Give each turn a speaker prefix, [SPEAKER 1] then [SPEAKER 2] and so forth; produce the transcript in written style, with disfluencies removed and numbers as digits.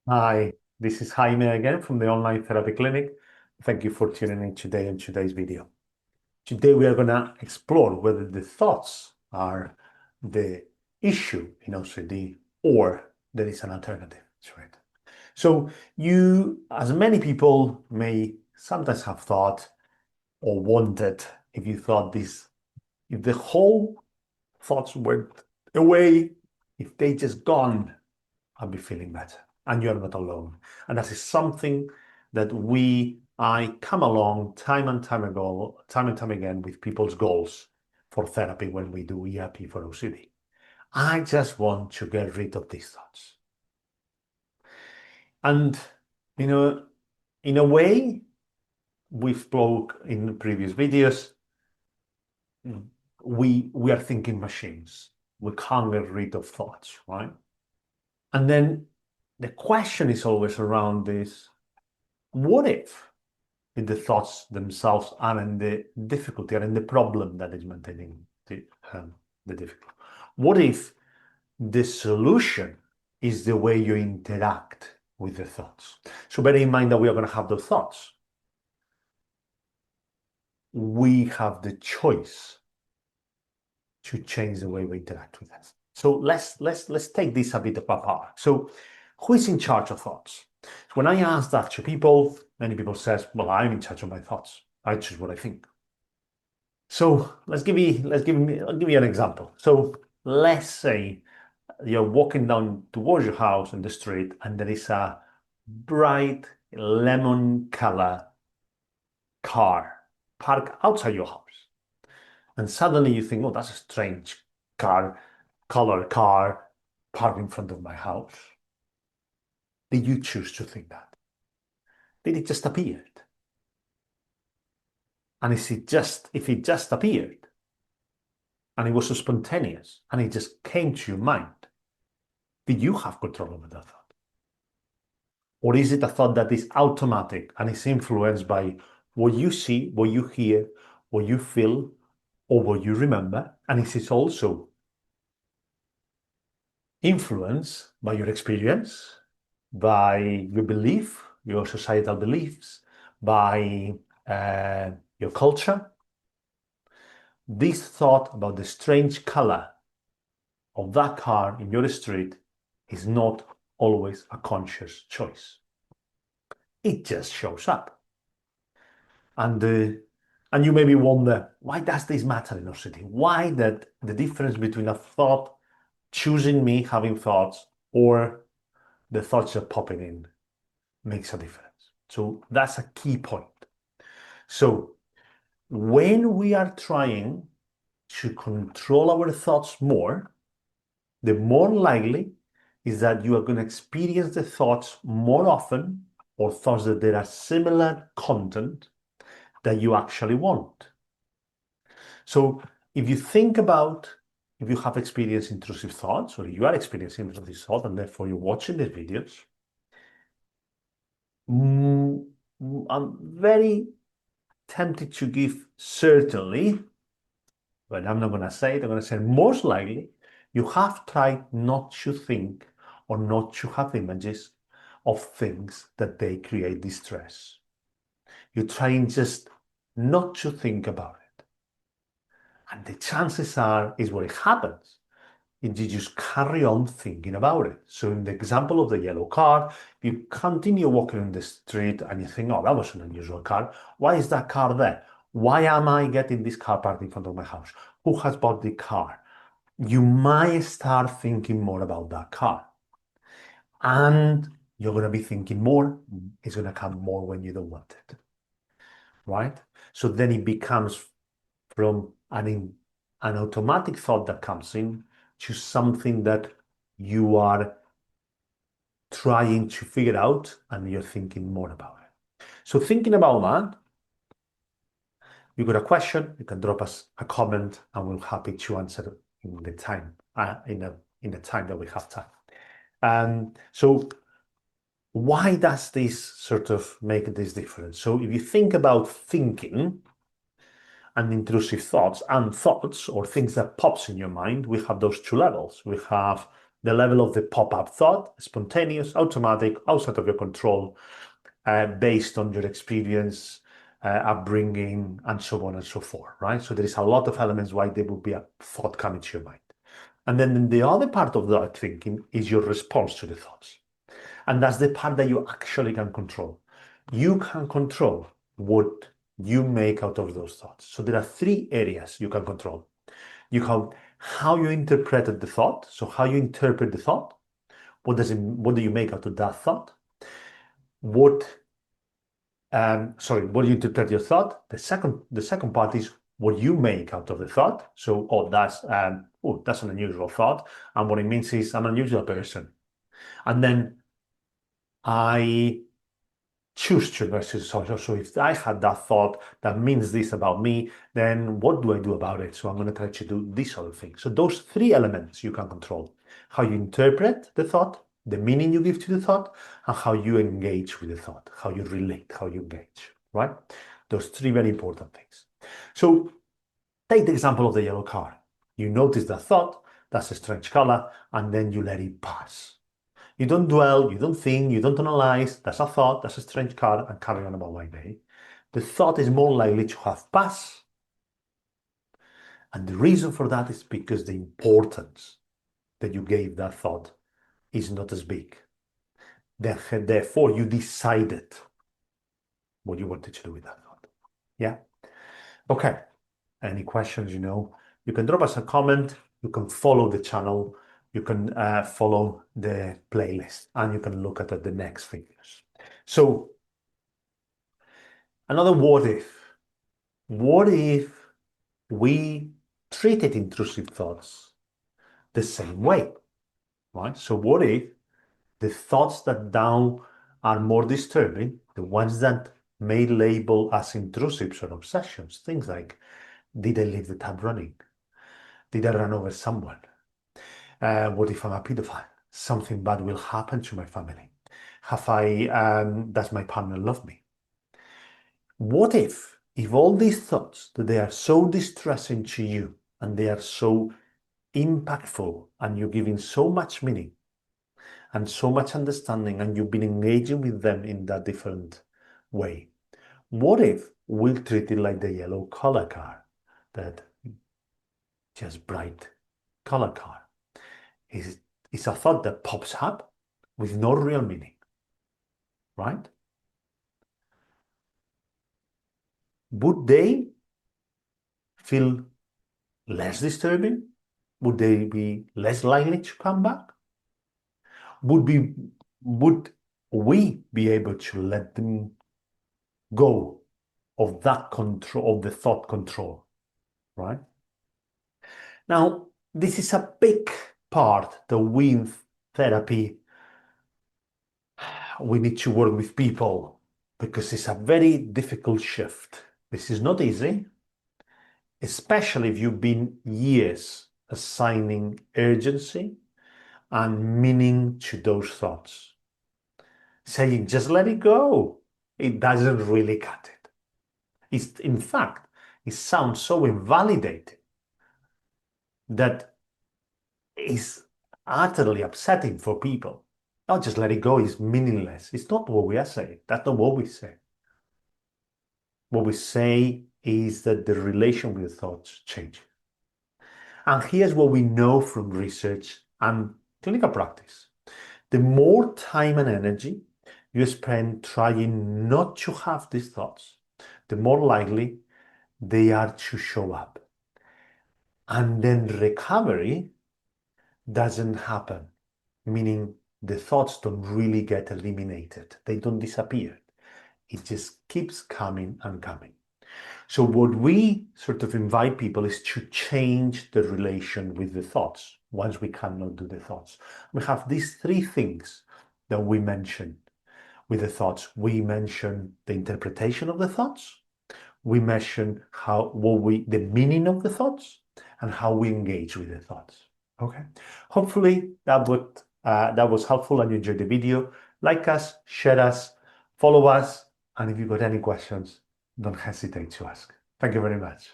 [SPEAKER 1] Hi, this is Jaime again from the Online Therapy Clinic. Thank you for tuning in today in today's video. Today we are going to explore whether the thoughts are the issue in OCD or there is an alternative to it. So you, as many people may sometimes have thought or wondered if you thought this, if the whole thoughts went away, if they just gone, I'll be feeling better. And you're not alone. And that is something that I come along time and time ago, time and time again with people's goals for therapy when we do ERP for OCD. I just want to get rid of these thoughts. And, you know, in a way, we spoke in previous videos, we are thinking machines. We can't get rid of thoughts, right? And then the question is always around this, what if the thoughts themselves are in the difficulty, are in the problem that is maintaining the difficulty? What if the solution is the way you interact with the thoughts? So bear in mind that we are going to have those thoughts. We have the choice to change the way we interact with them. So let's take this a bit apart. So who is in charge of thoughts? When I ask that to people, many people says, well, I'm in charge of my thoughts. I choose what I think. So I'll give you an example. So let's say you're walking down towards your house in the street and there is a bright lemon color car parked outside your house. And suddenly you think, oh, that's a strange color car parked in front of my house. Did you choose to think that? Did it just appear? And if it just appeared and it was so spontaneous and it just came to your mind, did you have control over that thought? Or is it a thought that is automatic and is influenced by what you see, what you hear, what you feel, or what you remember? And is it also influenced by your experience, by your belief, your societal beliefs, by your culture? This thought about the strange color of that car in your street is not always a conscious choice. It just shows up. And you maybe wonder, why does this matter in our city? Why that the difference between a thought choosing me having thoughts or the thoughts that are popping in makes a difference? So that's a key point. So when we are trying to control our thoughts more, the more likely is that you are going to experience the thoughts more often, or thoughts that there are similar content that you actually want. So if you think about, if you have experienced intrusive thoughts, or you are experiencing intrusive thoughts, and therefore you're watching these videos, I'm very tempted to give certainly, but I'm not going to say it, I'm going to say most likely, you have tried not to think or not to have images of things that they create distress. You're trying just not to think about it. And the chances are, is what it happens, is you just carry on thinking about it. So in the example of the yellow car, you continue walking in the street and you think, oh, that was an unusual car. Why is that car there? Why am I getting this car parked in front of my house? Who has bought the car? You might start thinking more about that car. And you're going to be thinking more. It's going to come more when you don't want it. Right? So then it becomes from an automatic thought that comes in to something that you are trying to figure out and you're thinking more about it. So thinking about that, you got a question, you can drop us a comment and we're happy to answer in the time, in the time that we have time. So why does this sort of make this difference? So if you think about thinking and intrusive thoughts and thoughts or things that pops in your mind, we have those two levels. We have the level of the pop-up thought, spontaneous, automatic, outside of your control, based on your experience, upbringing, and so on and so forth, right? So there is a lot of elements why there will be a thought coming to your mind. And then the other part of that thinking is your response to the thoughts. And that's the part that you actually can control. You can control what you make out of those thoughts. So there are three areas you can control. You have how you interpreted the thought, so how you interpret the thought. What do you make out of that thought? What do you interpret your thought? The second part is what you make out of the thought. So, that's an unusual thought, and what it means is I'm an unusual person. And then I choose to versus social. So if I had that thought that means this about me, then what do I do about it? So I'm going to try to do this other thing. So those three elements you can control: how you interpret the thought, the meaning you give to the thought, and how you engage with the thought, how you relate, how you engage, right? Those three very important things. So take the example of the yellow car. You notice that thought, that's a strange color, and then you let it pass. You don't dwell, you don't think, you don't analyze. That's a thought, that's a strange car, and carry on about my day. The thought is more likely to have passed. And the reason for that is because the importance that you gave that thought is not as big. Therefore, you decided what you wanted to do with that thought. Yeah? Okay. Any questions, you can drop us a comment, you can follow the channel, you can follow the playlist, and you can look at the next videos. So, another what if. What if we treated intrusive thoughts the same way, right? So what if the thoughts that now are more disturbing, the ones that may label as intrusive or obsessions, things like, did I leave the tap running? Did I run over someone? What if I'm a pedophile? Something bad will happen to my family. Does my partner love me? What if all these thoughts, that they are so distressing to you and they are so impactful and you're giving so much meaning and so much understanding and you've been engaging with them in that different way, what if we'll treat it like the yellow color car, that just bright color car? It's a thought that pops up with no real meaning, right? Would they feel less disturbing? Would they be less likely to come back? Would we be able to let them go of that control, of the thought control, right? Now, this is a big part that we in therapy, we need to work with people because it's a very difficult shift. This is not easy, especially if you've been years assigning urgency and meaning to those thoughts. Saying, just let it go, it doesn't really cut it. In fact, it sounds so invalidating that is utterly upsetting for people. Not just let it go is meaningless. It's not what we are saying. That's not what we say. What we say is that the relation with thoughts changes. And here's what we know from research and clinical practice. The more time and energy you spend trying not to have these thoughts, the more likely they are to show up. And then recovery doesn't happen, meaning the thoughts don't really get eliminated. They don't disappear. It just keeps coming and coming. So what we sort of invite people is to change the relation with the thoughts once we cannot do the thoughts. We have these three things that we mention with the thoughts. We mention the interpretation of the thoughts. We mention the meaning of the thoughts and how we engage with the thoughts. Okay. Hopefully that was helpful and you enjoyed the video. Like us, share us, follow us, and if you've got any questions, don't hesitate to ask. Thank you very much.